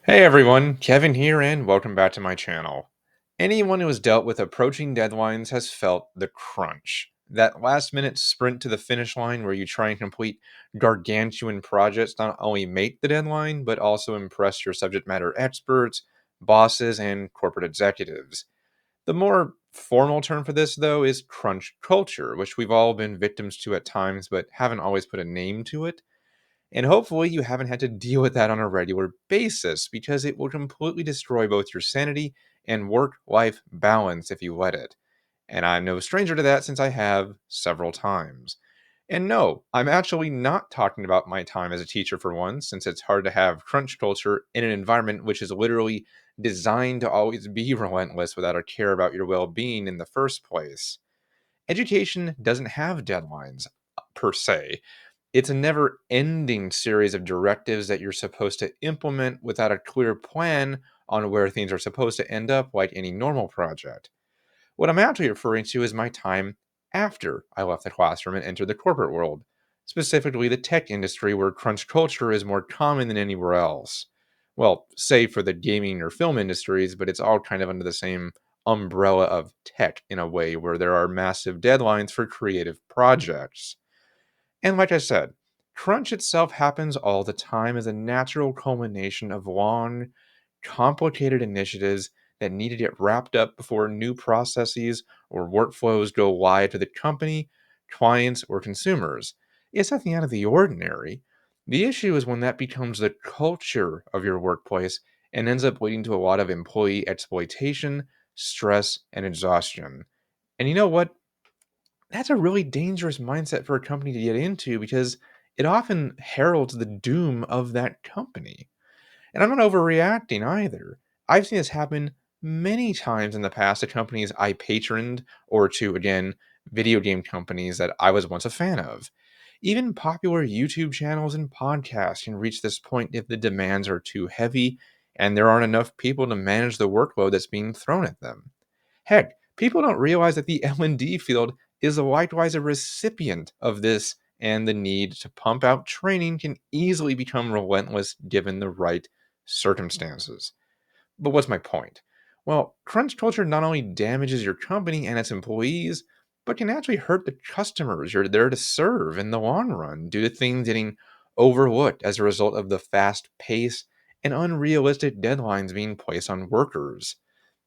Hey everyone, Kevin here, and welcome back to my channel. Anyone who has dealt with approaching deadlines has felt the crunch. That last minute sprint to the finish line where you try and complete gargantuan projects not only make the deadline, but also impress your subject matter experts, bosses, and corporate executives. The more formal term for this, though, is crunch culture, which we've all been victims to at times but haven't always put a name to it. And hopefully, you haven't had to deal with that on a regular basis because it will completely destroy both your sanity and work life balance if you let it. And I'm no stranger to that since I have several times. And no, I'm actually not talking about my time as a teacher for once, since it's hard to have crunch culture in an environment which is literally designed to always be relentless without a care about your well being in the first place. Education doesn't have deadlines per se, it's a never ending series of directives that you're supposed to implement without a clear plan on where things are supposed to end up, like any normal project. What I'm actually referring to is my time after I left the classroom and entered the corporate world, specifically the tech industry where crunch culture is more common than anywhere else. Well, save for the gaming or film industries, but it's all kind of under the same umbrella of tech in a way where there are massive deadlines for creative projects. And like I said, crunch itself happens all the time as a natural culmination of long, complicated initiatives that need to get wrapped up before new processes or workflows go live to the company, clients, or consumers. It's nothing out of the ordinary. The issue is when that becomes the culture of your workplace and ends up leading to a lot of employee exploitation, stress, and exhaustion. And you know what? That's a really dangerous mindset for a company to get into because it often heralds the doom of that company. And I'm not overreacting either. I've seen this happen many times in the past to companies I patroned or to, again, video game companies that I was once a fan of. Even popular YouTube channels and podcasts can reach this point if the demands are too heavy and there aren't enough people to manage the workload that's being thrown at them. Heck, people don't realize that the L&D field is likewise a recipient of this, and the need to pump out training can easily become relentless given the right circumstances. But what's my point? Well, crunch culture not only damages your company and its employees, but can actually hurt the customers you're there to serve in the long run due to things getting overlooked as a result of the fast pace and unrealistic deadlines being placed on workers.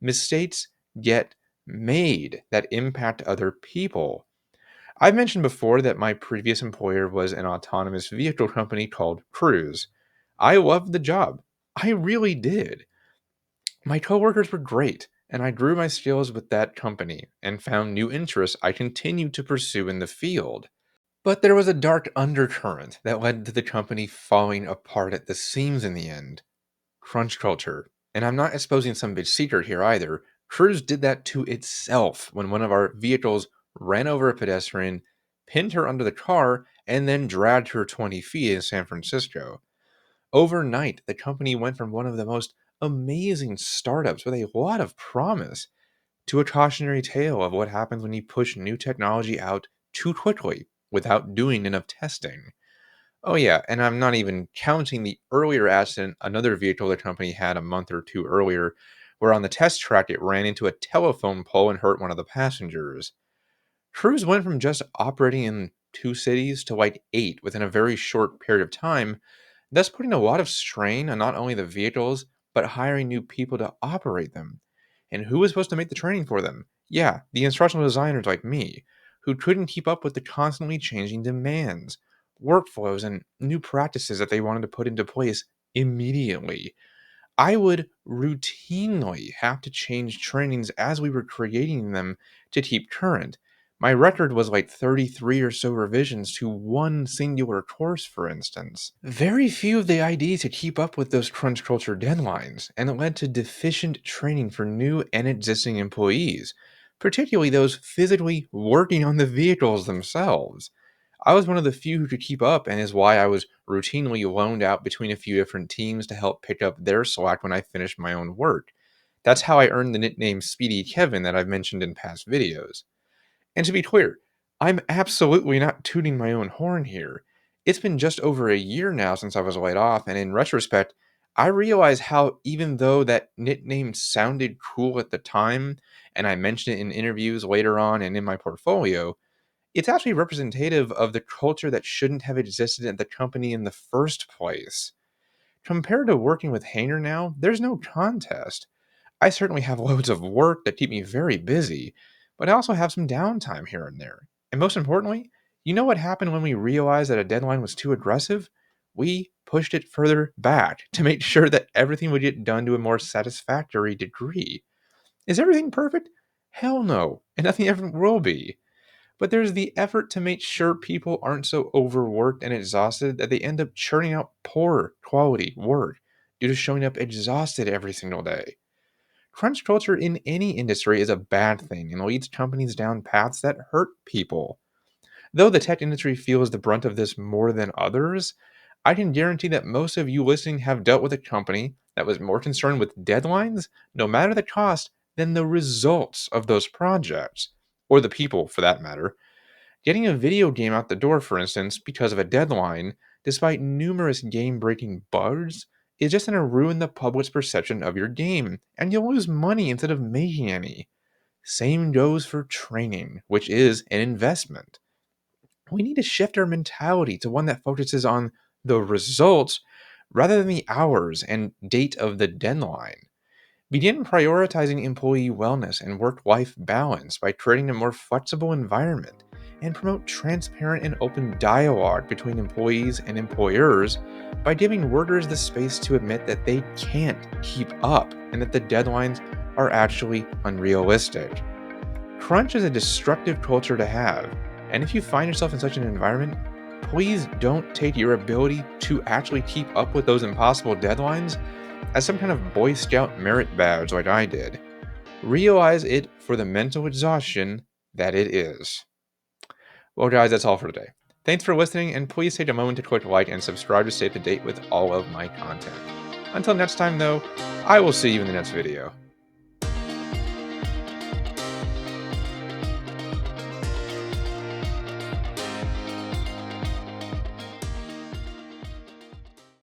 Mistakes get made that impact other people. I've mentioned before that my previous employer was an autonomous vehicle company called Cruise. I loved the job. I really did. My coworkers were great, and I grew my skills with that company and found new interests I continued to pursue in the field. But there was a dark undercurrent that led to the company falling apart at the seams in the end. Crunch culture. And I'm not exposing some big secret here either. Cruise did that to itself when one of our vehicles ran over a pedestrian, pinned her under the car, and then dragged her 20 feet in San Francisco. Overnight, the company went from one of the most amazing startups with a lot of promise to a cautionary tale of what happens when you push new technology out too quickly without doing enough testing. Oh, yeah, and I'm not even counting the earlier accident another vehicle the company had a month or two earlier, where on the test track it ran into a telephone pole and hurt one of the passengers. Cruise went from just operating in two cities to like eight within a very short period of time, thus putting a lot of strain on not only the vehicles, but hiring new people to operate them. And who was supposed to make the training for them? Yeah, the instructional designers like me, who couldn't keep up with the constantly changing demands, workflows, and new practices that they wanted to put into place immediately. I would routinely have to change trainings as we were creating them to keep current. My record was like 33 or so revisions to one singular course, for instance. Very few of the IDs could keep up with those crunch culture deadlines, and it led to deficient training for new and existing employees, particularly those physically working on the vehicles themselves. I was one of the few who could keep up, and is why I was routinely loaned out between a few different teams to help pick up their slack when I finished my own work. That's how I earned the nickname Speedy Kevin that I've mentioned in past videos. And to be clear, I'm absolutely not tooting my own horn here. It's been just over a year now since I was laid off, and in retrospect, I realize how, even though that nickname sounded cool at the time, and I mentioned it in interviews later on and in my portfolio, it's actually representative of the culture that shouldn't have existed at the company in the first place. Compared to working with Hainer now, there's no contest. I certainly have loads of work that keep me very busy, but I also have some downtime here and there. And most importantly, you know what happened when we realized that a deadline was too aggressive? We pushed it further back to make sure that everything would get done to a more satisfactory degree. Is everything perfect? Hell no, and nothing ever will be. But there's the effort to make sure people aren't so overworked and exhausted that they end up churning out poor quality work due to showing up exhausted every single day. Crunch culture in any industry is a bad thing and leads companies down paths that hurt people. Though the tech industry feels the brunt of this more than others, I can guarantee that most of you listening have dealt with a company that was more concerned with deadlines, no matter the cost, than the results of those projects, or the people for that matter. Getting a video game out the door, for instance, because of a deadline, despite numerous game breaking bugs, is just going to ruin the public's perception of your game, and you'll lose money instead of making any. Same goes for training, which is an investment. We need to shift our mentality to one that focuses on the results rather than the hours and date of the deadline. Begin prioritizing employee wellness and work life balance by creating a more flexible environment, and promote transparent and open dialogue between employees and employers by giving workers the space to admit that they can't keep up and that the deadlines are actually unrealistic. Crunch is a destructive culture to have, and if you find yourself in such an environment, please don't take your ability to actually keep up with those impossible deadlines as some kind of Boy Scout merit badge like I did. Realize it for the mental exhaustion that it is. Well, guys, that's all for today. Thanks for listening, and please take a moment to click like and subscribe to stay up to date with all of my content. Until next time, though, I will see you in the next video.